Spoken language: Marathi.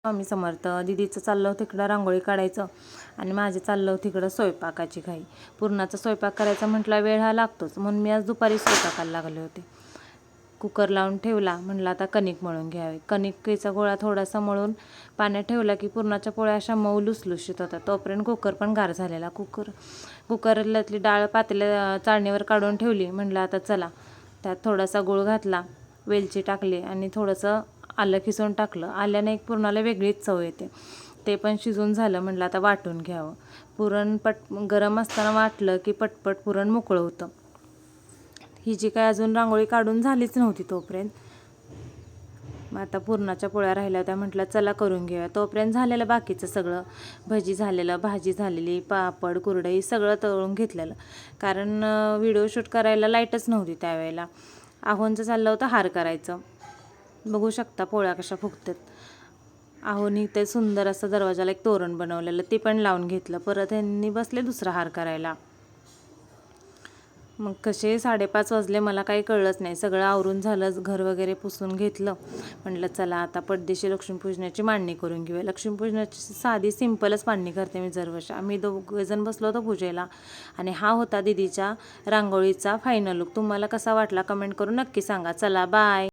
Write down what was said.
स्वामी समर्थ. दीदीचं चाललं होतं तिकडं रांगोळी काढायचं आणि माझे चाललं होतं तिकडं स्वयंपाकाची घाई. पुरणाचा स्वयंपाक करायचा म्हटला वेळ हा लागतोच, म्हणून मी आज दुपारी स्वयंपाकाला लागले होते. कुकर लावून ठेवला, म्हटलं आता कणिक मळून घ्यावे. कणिकेचा गोळा थोडासा मळून पाण्यात ठेवला की पुरणाच्या पोळ्या अशा मऊ लुसलुशीत होतात. तोपर्यंत कुकर पण गार झालेला. कुकरल्यातली डाळ पातेल्या चाळणीवर काढून ठेवली. म्हटलं आता चला, त्यात थोडासा गूळ घातला, वेलची टाकली आणि थोडंसं आलं खिसून टाकलं. आल्याने एक पुरणाला वेगळीच चव येते. ते पण शिजून झालं. म्हटलं आता वाटून घ्यावं. पुरण गरम असताना वाटलं की पटपट पुरण मोकळं होतं. ही जी काय अजून रांगोळी काढून झालीच नव्हती तोपर्यंत. मग आता पुरणाच्या पोळ्या राहिल्या होत्या, म्हटलं चला करून घेऊया. तोपर्यंत झालेलं बाकीचं सगळं, भजी झालेलं, भाजी झालेली, पापड कुरडई सगळं तळून घेतलेलं. कारण व्हिडिओ शूट करायला लाईटच नव्हती त्यावेळेला. आहोंचं चाललं होतं हार करायचं. बघू शकता पोळ्या कशा फुगतात. आहोनी ते सुंदर असं दरवाजाला एक तोरण बनवलेलं, ते पण लावून घेतलं. परत यांनी बसले दुसरा हार करायला. मग कसे 5:30 वाजले, मला काही कळलंच नाही. सगळं आवरून झालं, घर वगैरे पुसून घेतलं. म्हटलं चला आता पडदेशी लक्ष्मीपूजनाची मांडणी करून घेऊया. लक्ष्मीपूजनाची साधी सिंपलच मांडणी करते मी दरवर्षी. आम्ही दोघेजण बसलो होतो पूजेला आणि हा होता दीदीच्या रांगोळीचा फायनल लुक. तुम्हाला कसा वाटला कमेंट करून नक्की सांगा. चला बाय.